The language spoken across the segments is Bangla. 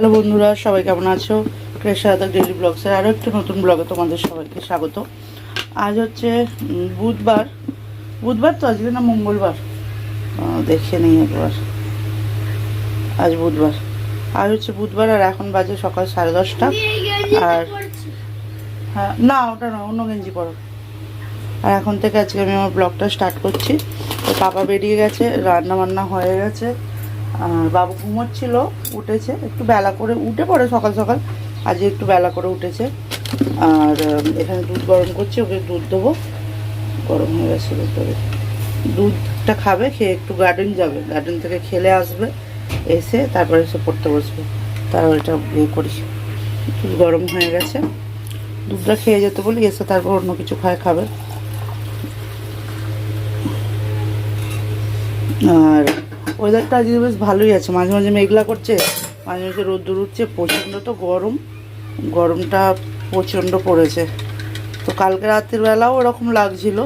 হ্যালো বন্ধুরা, সবাই কেমন আছো? ক্রেশাদা ডেইলি ব্লগসের আরও একটু নতুন ব্লগে তোমাদের সবাইকে স্বাগত। আজ হচ্ছে বুধবার। বুধবার তো আজকে, না মঙ্গলবার? দেখে নিই একবার। আজ বুধবার। আজ হচ্ছে বুধবার আর এখন বাজে সকাল 10:30। আর হ্যাঁ, না ওটা না, অন্য গেঞ্জি পরো। আর এখন থেকে আজকে আমি আমার ব্লগটা স্টার্ট করছি। তো পাপা বেরিয়ে গেছে, রান্না বান্না হয়ে গেছে। আর বাবু ঘুমোচ্ছিল, উঠেছে একটু বেলা করে, উঠে পড়ে সকাল সকাল, আজকে একটু বেলা করে উঠেছে। আর এখানে দুধ গরম করছি, ওকে দুধ দেবো। গরম হয়ে গেছে দুধ দেবে, দুধটা খাবে, খেয়ে একটু গার্ডেন যাবে, গার্ডেন থেকে খেলে আসবে, এসে তারপরে এসে পড়তে বসবে। তারপর এটা ইয়ে করি, দুধ গরম হয়ে গেছে, দুধটা খেয়ে যেতে বলি, এসে তারপর অন্য কিছু খাবে। আর ওয়েদারটা আজকে বেশ ভালোই আছে, মাঝে মাঝে মেঘলা করছে, মাঝে মাঝে রোদ্দুর উঠছে। প্রচণ্ড তো গরমটা প্রচণ্ড পড়েছে। তো কালকে রাতের বেলাও ওরকম লাগছিল,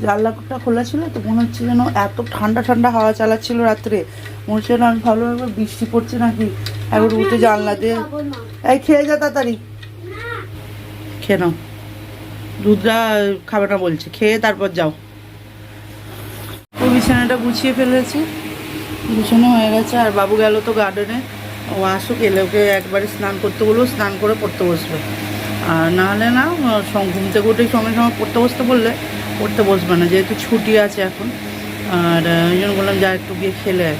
জানলাটা খোলা ছিল, তো মনে হচ্ছে যেন এত ঠান্ডা ঠান্ডা হাওয়া চালাচ্ছিল রাত্রে, মনে হচ্ছে যেন আমি ভালো একবার বৃষ্টি পড়ছে নাকি। একবার উঠে জানলা দিয়ে, এই খেয়ে যা তাড়াতাড়ি, খেয়ে নাও, দুধটা খাবে না বলছে, খেয়ে তারপর যাও। তো বিছানাটা গুছিয়ে ফেলেছি, গুছানো হয়ে গেছে। আর বাবু গেল তো গার্ডেনে, ও আসুক, এলে ওকে একবারে স্নান করতে বলবো, স্নান করে পড়তে বসবে। আর নাহলে না, ঘুম থেকে উঠে সঙ্গে সঙ্গে পড়তে বসতে বললে পড়তে বসবে না, যেহেতু ছুটি আছে এখন। আর ওই জন্য বললাম যা একটু গিয়ে খেলে আয়।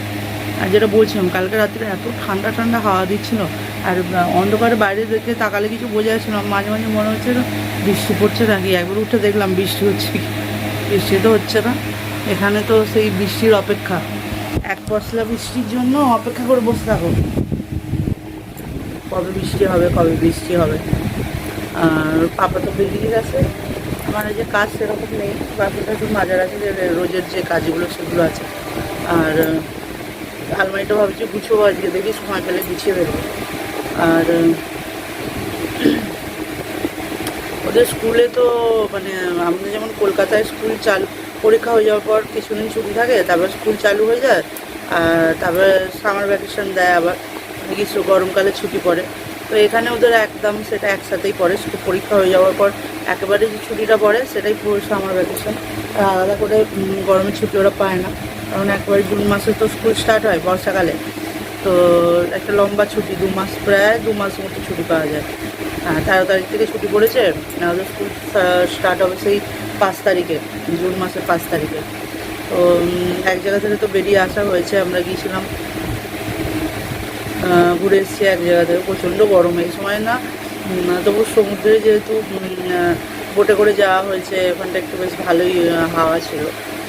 আর যেটা বলছিলাম, কালকে রাত্রে এত ঠান্ডা ঠান্ডা হাওয়া দিচ্ছিল, আর অন্ধকারে বাইরে দেখে তাকালে কিছু বোঝা যাচ্ছিল না, মাঝে মাঝে মনে হচ্ছে বৃষ্টি পড়ছে নাকি। একবার উঠে দেখলাম বৃষ্টি হচ্ছে, বৃষ্টি তো হচ্ছে না। এখানে তো সেই বৃষ্টির অপেক্ষা, এক পশলা বৃষ্টির জন্য অপেক্ষা করে বসে থাকো, কবে বৃষ্টি হবে, কবে বৃষ্টি হবে। আর পাপা তো বেরিয়ে গেছে, আমার যে কাজ সেরকম নেই, বাকিটা একটু মাজার আছে, যে রোজের যে কাজগুলো সেগুলো আছে। আর আলমারিটা ভাবছি গুছবো আজকে, দেখি সময় পেলে গুছিয়ে দেবো। আর ওদের স্কুলে তো মানে আমাদের যেমন কলকাতায় স্কুল পরীক্ষা হয়ে যাওয়ার পর কিছুদিন ছুটি থাকে, তারপর স্কুল চালু হয়ে যায়, আর তারপরে সামার ভ্যাকেশন দেয়, আবার গরমকালে ছুটি পড়ে। তো এখানে ওদের একদম সেটা একসাথেই পড়ে, স্কুল পরীক্ষা হয়ে যাওয়ার পর একেবারে যে ছুটিটা পড়ে সেটাই পুরো সামার ভ্যাকেশন। আর আলাদা করে গরমের ছুটি ওরা পায় না, কারণ একবারে জুন মাসে তো স্কুল স্টার্ট হয় বর্ষাকালে। তো একটা লম্বা ছুটি, 2 মাস, প্রায় 2 মাস মতো ছুটি পাওয়া যায়। 13 তারিখ থেকে ছুটি পড়েছে, ওদের স্কুল স্টার্ট হবে সেই 5 তারিখে, জুন মাসের 5 তারিখে। তো এক জায়গা থেকে তো বেরিয়ে আসা হয়েছে, আমরা গিয়েছিলাম, ঘুরে এসেছি এক জায়গা থেকে। প্রচণ্ড গরম এই সময় না, তবু সমুদ্রে যেহেতু বোটে করে যাওয়া হয়েছে, ওখানটা একটু বেশ ভালোই হাওয়া ছিল,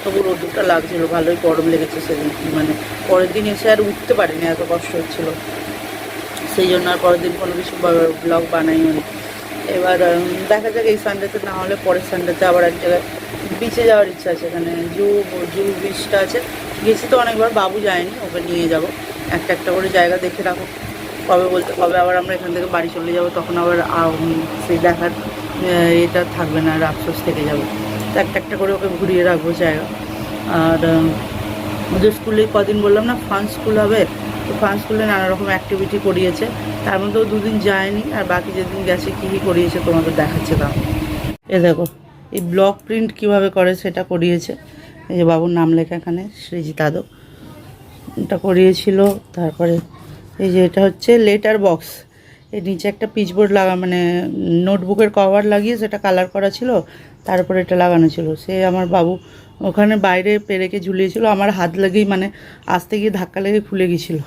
তবু রোদ্দুরটা লাগছিলো, ভালোই গরম লেগেছে সেদিন। মানে পরের দিন এসে আর উঠতে পারিনি, এত কষ্ট হচ্ছিলো, সেই জন্য আর পরের দিন কোনো কিছু ব্লগ বানাইনি। এবার দেখা যাক, এই সানডেতে না হলে পরের সানডেতে আবার এক জায়গায় বিচে যাওয়ার ইচ্ছা আছে। এখানে জু বিচটা আছে, গেছি তো অনেকবার, বাবু যায়নি, ওকে নিয়ে যাব। একটা একটা করে জায়গা দেখে রাখো, কবে আবার আমরা এখান থেকে বাড়ি চলে যাব, তখন আবার সেই দেখার এটা থাকবে না, আর আফসোস থেকে যাবে। তো একটা একটা করে ওকে ঘুরিয়ে রাখবো জায়গা। আর ওদের স্কুলে কদিন বললাম না ফান স্কুল হবে, তো ফান স্কুলে নানা রকম অ্যাক্টিভিটি করিয়েছে, তার মধ্যেও 2 দিন যায়নি। আর বাকি যেদিন গেছে কী কী করিয়েছে তোমাদের দেখাচ্ছে দাও। এ দেখো, এই ব্লক প্রিন্ট কিভাবে করে সেটা করিয়েছে। এই যে বাবুর নাম লেখা এখানে, সৃজিত আদক, এটা করিয়েছিল। তারপরে এই যে এটা হচ্ছে লেটার বক্স, এর নিচে একটা পিচবোর্ড মানে নোটবুকের কভার লাগিয়ে সেটা কালার করা ছিল, তারপরে এটা লাগানো ছিল। সে আমার বাবু ওখানে বাইরে পেরেকে ঝুলিয়েছিল, আমার হাত লেগেই মানে আসতে গিয়ে ধাক্কা লেগে খুলে গেছিলো।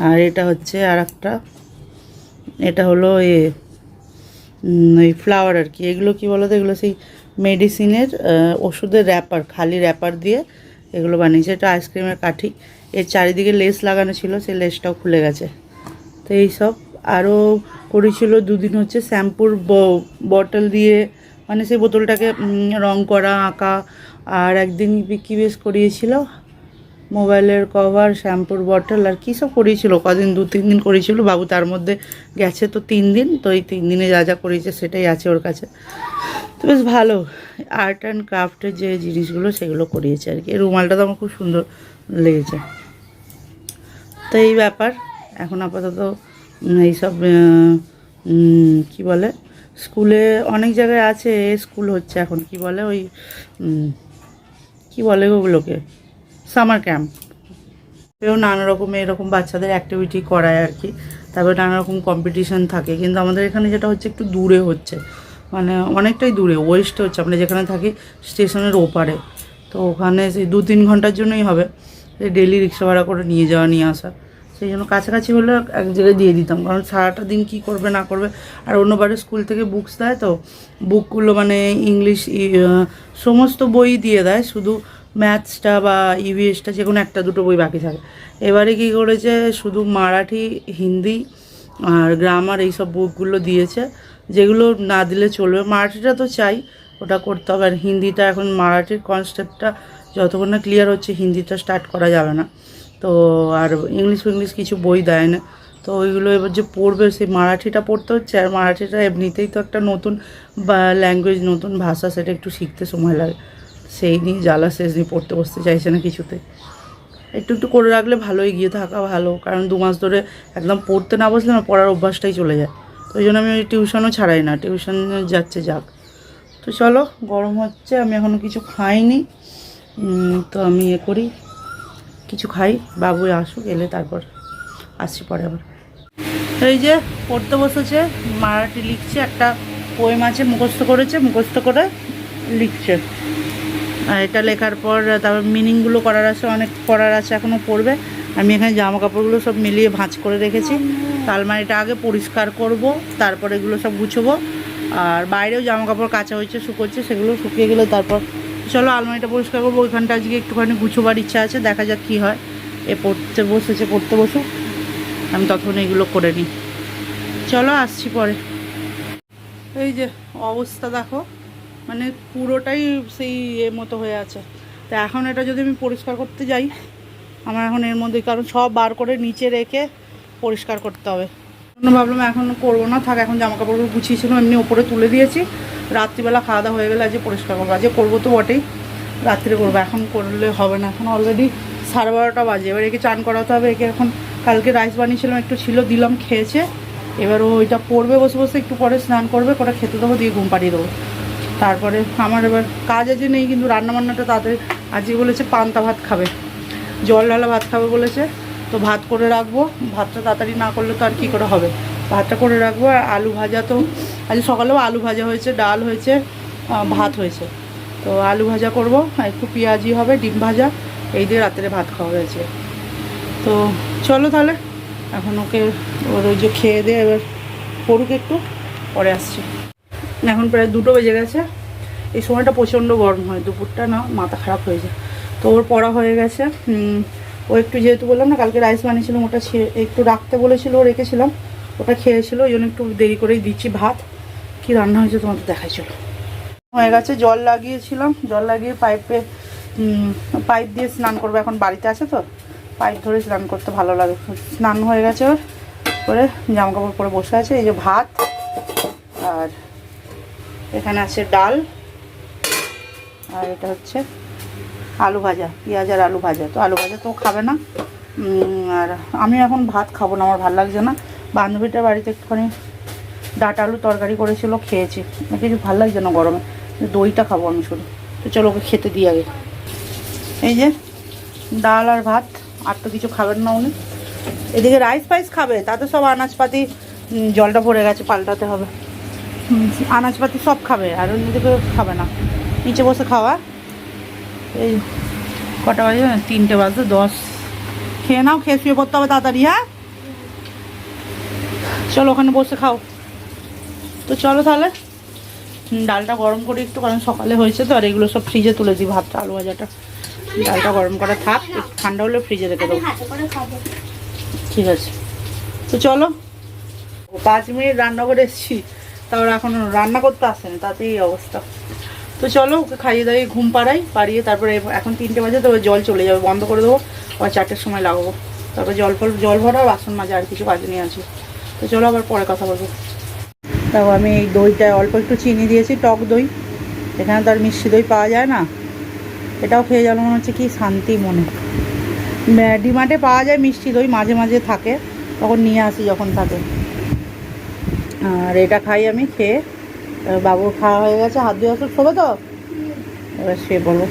আর এটা হচ্ছে আর একটা, এটা হলো ওই ফ্লাওয়ার আর কি। এগুলো কি বলো তো, এগুলো সেই মেডিসিনের ওষুধের র্যাপার, খালি র্যাপার দিয়ে এগুলো বানিয়েছে। এটা আইসক্রিমের কাঠি, এর চারিদিকে লেস লাগানো ছিল, সেই লেসটাও খুলে গেছে। তো এইসব আরও করেছিল। 2 দিন হচ্ছে শ্যাম্পুর বটল দিয়ে, মানে সেই বোতলটাকে রং করা, আঁকা। আর একদিন কি বেশ করিয়েছিল, মোবাইলের কভার, শ্যাম্পুর বটল, আর কী সব করিয়েছিল, কদিন 2-3 দিন করিয়েছিল। বাবু তার মধ্যে গেছে তো 3 দিন, তো এই 3 দিনে যা যা করিয়েছে সেটাই আছে ওর কাছে। তো বেশ ভালো আর্ট অ্যান্ড ক্রাফটের যে জিনিসগুলো সেগুলো করিয়েছে আর কি। এই রুমালটা তো আমার খুব সুন্দর লেগেছে। তো এই ব্যাপার, এখন আপাতত এইসব কী বলে, স্কুলে অনেক জায়গায় আছে, স্কুল হচ্ছে এখন, কি বলে ওই কি বলে ওগুলোকে, সামার ক্যাম্প। এও নানা রকম এরকম বাচ্চাদের অ্যাক্টিভিটি করায় আর কি, তারপরে নানা রকম কম্পিটিশান থাকে। কিন্তু আমাদের এখানে যেটা হচ্ছে একটু দূরে হচ্ছে, মানে অনেকটাই দূরে, ওয়েস্টে হচ্ছে, আমরা যেখানে থাকি স্টেশনের ওপারে। তো ওখানে সেই 2-3 ঘন্টার জন্যই হবে, ডেলি রিক্সা ভাড়া করে নিয়ে যাওয়া নিয়ে আসা। সেই জন্য কাছাকাছি হলে এক জায়গায় দিয়ে দিতাম, কারণ সারাটা দিন কী করবে না করবে। আর অন্যবারে স্কুল থেকে বুকস দেয়, তো বুকগুলো মানে ইংলিশ সমস্ত বই দিয়ে দেয়, শুধু ম্যাথসটা বা ইভিএসটা যে কোনো একটা দুটো বই বাকি থাকে। এবারে কী করেছে, শুধু মারাঠি, হিন্দি আর গ্রামার এইসব বুকগুলো দিয়েছে, যেগুলো না দিলে চলবে। মারাঠিটা তো চাই, ওটা করতে হবে। আর হিন্দিটা এখন মারাঠির কনসেপ্টটা যতক্ষণ না ক্লিয়ার হচ্ছে, হিন্দিটা স্টার্ট করা যাবে না। তো আর ইংলিশ কিছু বই দেয় না, তো ওইগুলো এবার যে পড়বে, সেই মারাঠিটা পড়তে হচ্ছে। আর মারাঠিটা এমনিতেই তো একটা নতুন বা ল্যাঙ্গুয়েজ, নতুন ভাষা, সেটা একটু শিখতে সময় লাগে। সেই নিয়ে জ্বালা শেষ, নিয়ে পড়তে বসতে চাইছে না কিছুতে। একটু একটু করে রাখলে ভালো, এগিয়ে থাকা ভালো, কারণ 2 মাস ধরে একদম পড়তে না বসলে না পড়ার অভ্যাসটাই চলে যায়। তো ওই জন্য আমি ওই টিউশনও ছাড়াই না, টিউশন যাচ্ছে যাক। তো চলো, গরম হচ্ছে, আমি এখনও কিছু খাইনি, তো আমি করি, কিছু খাই, বাবু আসুক, এলে তারপর আসছি পরে আবার। এই যে পড়তে বসেছে, মারাঠি লিখছে, একটা পোয়েম আছে মুখস্থ করেছে, মুখস্থ করে লিখছে। আর এটা লেখার পর তারপর মিনিংগুলো করার আছে, অনেক পড়ার আছে, এখনও পড়বে। আমি এখানে জামা কাপড়গুলো সব মিলিয়ে ভাঁজ করে রেখেছি, তো আলমারিটা আগে পরিষ্কার করব, তারপর এগুলো সব গুছবো। আর বাইরেও জামা কাপড় কাচা হয়েছে, শুকোচ্ছে, সেগুলো শুকিয়ে গেলে তারপর চলো আলমারিটা পরিষ্কার করবো। ওইখানটা আজকে একটুখানি গুছোবার ইচ্ছা আছে, দেখা যাক কী হয়। পড়তে বসেছে, পড়তে বসুক, আমি তখন এগুলো করে নিই। চলো আসছি পরে। এই যে অবস্থা দেখো, মানে পুরোটাই সেই মতো হয়ে আছে। তো এখন এটা যদি আমি পরিষ্কার করতে যাই, আমার এখন এর মধ্যে, কারণ সব বার করে নিচে রেখে পরিষ্কার করতে হবে। ভাবলাম এখন করবো না, থাক, এখন জামা কাপড়গুলো গুছিয়েছিলাম এমনি ওপরে তুলে দিয়েছি। রাত্রিবেলা খাওয়া দাওয়া হয়ে গেলে আজকে পরিষ্কার করবো, আজকে করবো তো বটেই, রাত্রে করবো, এখন করলে হবে না। এখন অলরেডি 12:30 বাজে, এবার একে চান করাতে হবে। একে এখন কালকে রাইস বানিয়েছিলাম, একটু ছিল, দিলাম, খেয়েছে। এবার ওইটা পড়বে বসে বসে, একটু পরে স্নান করবে, ওটা খেতে দেবো, দিয়ে ঘুম পাড়িয়ে দেবো। তারপরে আমার এবার কাজ আজকে নেই, কিন্তু রান্নাবান্নাটা তাড়াতাড়ি আজকে বলেছে পান্তা ভাত খাবে, জল ঢালা ভাত খাবে বলেছে। তো ভাত করে রাখবো, ভাতটা তাড়াতাড়ি না করলে তো আর কী করে হবে, ভাতটা করে রাখবো। আর আলু ভাজা, তো আজ সকালেও আলু ভাজা হয়েছে, ডাল হয়েছে, ভাত হয়েছে। তো আলু ভাজা করবো, একটু পেঁয়াজি হবে, ডিম ভাজা, এই দিয়ে রাত্রে ভাত খাওয়া হয়েছে। তো চলো তাহলে, এখন ওকে ওর ওই যে খেয়ে দিয়ে এবার পড়ুক একটু, পরে আসছি। এখন প্রায় 2টো বেজে গেছে। এই সময়টা প্রচণ্ড গরম হয়, দুপুরটা না মাথা খারাপ হয়ে যায়। তো ওর পড়া হয়ে গেছে। ও একটু, যেহেতু বললাম না কালকে রাইস বানিয়েছিলাম, ওটা একটু রাখতে বলেছিল, রেখেছিলাম, ওটা খেয়েছিল, ওই জন্য একটু দেরি করেই দিচ্ছি ভাত। কী রান্না হয়েছে তোমাদের দেখাই, চলো। হয়ে গেছে, জল লাগিয়েছিলাম, জল লাগিয়ে পাইপ দিয়ে স্নান করবো। এখন বাড়িতে আছে তো, পাইপ ধরে স্নান করতে ভালো লাগে। স্নান হয়ে গেছে ওর, করে জামা কাপড় পরে বসে আছে। এই যে ভাত, আর এখানে আছে ডাল, আর এটা হচ্ছে আলু ভাজা, পেঁয়াজ আর আলু ভাজা। তো আলু ভাজা তো খাবে না, আর আমি এখন ভাত খাবো না, আমার ভালো লাগছে না। বান্ধবীটার বাড়িতে একটুখানি ডাঁটা আলু তরকারি করেছিল, খেয়েছি, কিছু ভালো লাগছে না গরমে, দইটা খাবো আমি শুধু। তো চলো ওকে খেতে দিই আগে। এই যে ডাল আর ভাত, আর তো কিছু খাবেন না উনি। এদিকে রাইস ফাইস খাবে, তাতে সব আনাজপাতি, জলটা ভরে গেছে, পাল্টাতে হবে। আনাজপাতি সব খাবে, আর অন্যদিকে খাবে না, নিচে বসে খাওয়া। এই কটা বাজে, 3টে বাজে 10। খেয়ে নাও, খেয়ে শুয়ে পড়তে হবে তাড়াতাড়ি, হ্যাঁ। চলো ওখানে বসে খাও। তো চলো তাহলে, ডালটা গরম করি একটু, কারণ সকালে হয়েছে তো। আর এগুলো সব ফ্রিজে তুলে দিই, ভাতটা, আলু ভাজাটা, ডালটা গরম করা থাক, একটু ঠান্ডা হলে ফ্রিজে রেখে দেবো। ঠিক আছে, তো চলো। 5 মিনিট রান্না করে এসেছি, তারপর এখন রান্না করতে আসেনি, তাতেই এই অবস্থা। তো চলো ওকে খাইয়ে দাইয়ে ঘুম পাড়িয়ে তারপরে, এখন 3টে বাজে, তবে জল চলে যাবে, বন্ধ করে দেবো, আবার 4টের সময় লাগাবো। তারপর জল ভরা, বাসন মাজা, আর কিছু কাজ নিয়ে আছে। তো চলো আবার পরে কথা বলবো। দেখো আমি এই দইটা অল্প একটু চিনি দিয়েছি, টক দই, এখানে তো আর মিষ্টি দই পাওয়া যায় না। এটাও খেয়ে গেল, মনে হচ্ছে কি শান্তি মনে। ডিমার্টে পাওয়া যায় মিষ্টি দই, মাঝে মাঝে থাকে, তখন নিয়ে আসি যখন থাকে। আর এটা খাই আমি, খেয়ে বাবুর খাওয়া হয়ে গেছে, হাত দিয়ে আসুক, শোবে তো এবার শুয়ে পড়বো।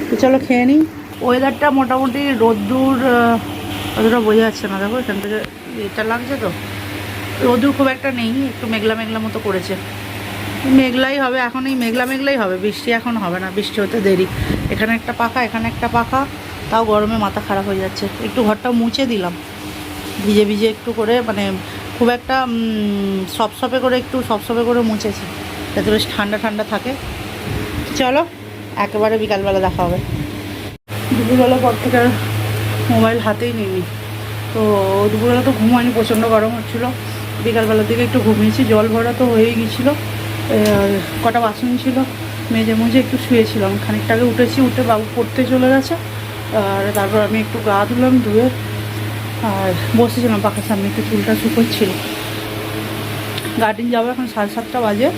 তো চলো খেয়ে নিই। ওয়েদারটা মোটামুটি রোদ্দুর অতটা বোঝা যাচ্ছে না, দেখো এখান থেকে এটা লাগছে তো, রোদ্দুর খুব একটা নেই, একটু মেঘলা মেঘলা মতো করেছে। মেঘলাই হবে এখন, এই মেঘলা মেঘলাই হবে, বৃষ্টি এখন হবে না, বৃষ্টি হতে দেরি। এখানে একটা পাখা, এখানে একটা পাখা, তাও গরমে মাথা খারাপ হয়ে যাচ্ছে। একটু ঘরটা মুছে দিলাম ভিজে ভিজে একটু করে, মানে খুব একটা সপসপে করে, একটু সপসপে করে মুছেছি যাতে বেশ ঠান্ডা ঠান্ডা থাকে। চলো একেবারে বিকালবেলা দেখা হবে। দুপুরবেলা পর থেকে আর মোবাইল হাতেই নিইনি, তো দুপুরবেলা তো ঘুমায়নি, প্রচণ্ড গরম হচ্ছিলো। বিকালবেলার দিকে একটু ঘুমিয়েছি, জল ভরা তো হয়েই গিয়েছিলো, কটা বাসন ছিল মেজে মুজে একটু শুয়েছিলাম। খানিকটা আগে উঠেছি, উঠে বাবু পড়তে চলে গেছে, আর তারপর আমি একটু গা ধুলাম, ধুয়ে আর বসেছিলাম পাখার সামনে, একটু চুলটা শুকোচ্ছিল। গার্ডেন যাবো এখন 7:30 বাজে,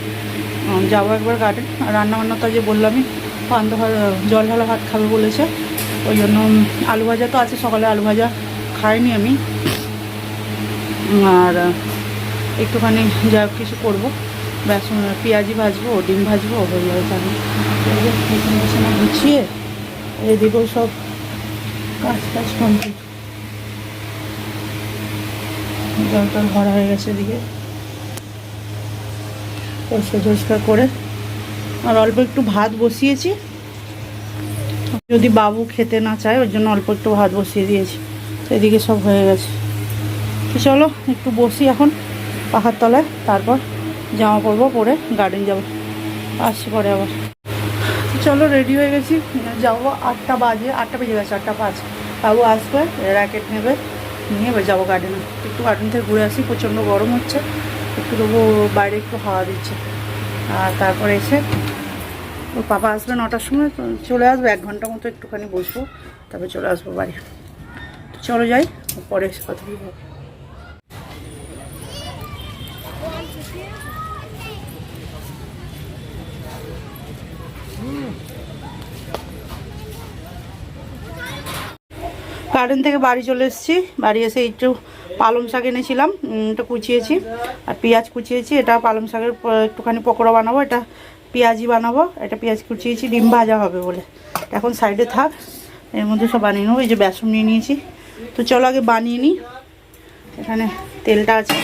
যাবো একবার গার্ডেন। আর রান্নাবান্না তো যে বললামই, পান্তা ভাত, জল ঢালা ভাত খাবে বলেছে, ওই জন্য আলু ভাজা তো আছে, সকালে আলু ভাজা খাইনি আমি, আর একটুখানি যা কিছু করবো, বেসন পেঁয়াজি ভাজবো, ডিম ভাজবো, হয়ে যাবে। তাহলে বিছানা গুছিয়ে এদিকেও সব কাজ টাজ কমপ্লিট, জল টল ভরা হয়ে গেছে এদিকে, পরিষ্কার টরিষ্কার করে। আর অল্প একটু ভাত বসিয়েছি, যদি বাবু খেতে না চায় ওর জন্য অল্প একটু ভাত বসিয়ে দিয়েছি, তো এদিকে সব হয়ে গেছে। তো চলো একটু বসি এখন পাখার তলায়, তারপর জামা পরবো, পরে গার্ডেন যাবো, আসছি পরে আবার। চলো রেডি হয়ে গেছি, যাবো 8টা বাজে, 8টা বেজে গেছে, 8টা 5। বাবু আসবে, র্যাকেট নেবে, নিয়ে এবার যাবো গার্ডেনে। একটু গার্ডেন থেকে ঘুরে আসি, প্রচণ্ড গরম হচ্ছে, একটু তবু বাইরে একটু হাওয়া দিচ্ছে। আর তারপরে এসে ওর পাপা আসবে 9টার সময়, চলে আসবে, 1 ঘন্টা মতো একটুখানি বসবো, তারপর চলে আসবো বাড়ি। চলো যাই, পরে এসে কথা বলবো। গার্ডেন থেকে বাড়ি চলে এসেছি, বাড়ি এসে একটু পালং শাক এনেছিলাম, এটা কুচিয়েছি, আর পেঁয়াজ কুচিয়েছি, এটা পালং শাকের একটুখানি পকোড়া বানাবো, এটা পেঁয়াজি বানাবো, এটা পেঁয়াজ কুচিয়েছি, ডিম ভাজা হবে বলে। এখন সাইডে থাক, এর মধ্যে সব বানিয়ে নেবো। এই যে বেসন নিয়ে নিয়েছি, তো চলো আগে বানিয়ে নিই, এখানে তেলটা আছে,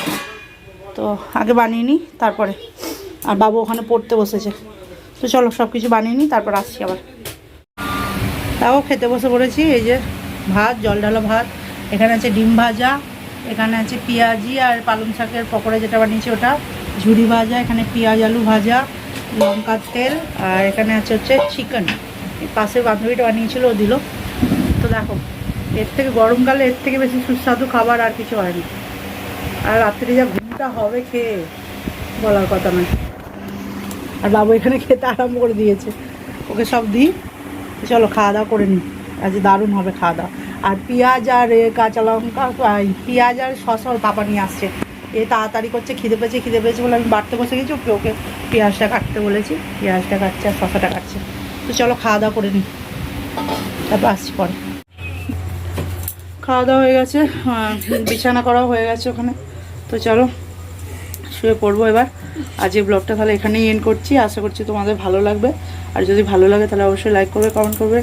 তো আগে বানিয়ে নিই তারপরে। আর বাবু ওখানে পড়তে বসেছে, তো চলো সব কিছু বানিয়ে নিই, তারপর আসছি আবার। তাও খেতে বসে পড়েছি, এই যে ভাত, জল ঢালা ভাত, এখানে আছে ডিম ভাজা, এখানে আছে পেঁয়াজি আর পালং শাকের পকোড়া যেটা বানিয়েছি ওটা, ঝুড়ি ভাজা, এখানে পেঁয়াজ আলু ভাজা, লঙ্কার তেল, আর এখানে আছে হচ্ছে চিকেন, পাশের বান্ধবীটা বানিয়েছিল, ও দিল। তো দেখো, এর থেকে গরমকালে এর থেকে বেশি সুস্বাদু খাবার আর কিছু হয়নি। আর রাত্রে যা ঘুমটা হবে খেয়ে বলার কথা নয়। আর বাবু এখানে খেতে আরম্ভ করে দিয়েছে, ওকে সব দিই। চলো খাওয়া দাওয়া করে নিই, আজ দারুণ হবে খাওয়া দাওয়া। আর পেঁয়াজ আর কাঁচা লঙ্কা, পেঁয়াজ আর শসা ওর পাপা নিয়ে আসছে, এ তাড়াতাড়ি করছে, খিদে পেয়েছে বলে আমি বাড়তে বসে গেছি, ওকে পেঁয়াজটা কাটতে বলেছি, পেঁয়াজটা কাটছে আর শসাটা কাটছে। তো চলো খাওয়া দাওয়া করে নিই, তারপর আসছি পরে। খাওয়া দাওয়া হয়ে গেছে, বিছানা করাও হয়ে গেছে ওখানে, তো চলো শুয়ে পড়বো এবার। আজ এই ব্লগটা তাহলে এখানেই এন্ড করছি, আশা করছি তোমাদের ভালো লাগবে। আর যদি ভালো লাগে তাহলে অবশ্যই লাইক করবে, কমেন্ট করবে,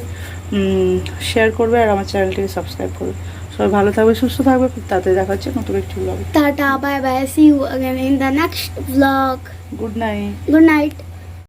শেয়ার করবে, আর আমার চ্যানেলটিকে সাবস্ক্রাইব করবে। সবাই ভালো থাকবে, সুস্থ থাকবে, খুব তাড়াতাড়ি দেখা হচ্ছে নতুন একটি ব্লগে। Tata, bye bye. See you again in the next vlog. Good night. Good night.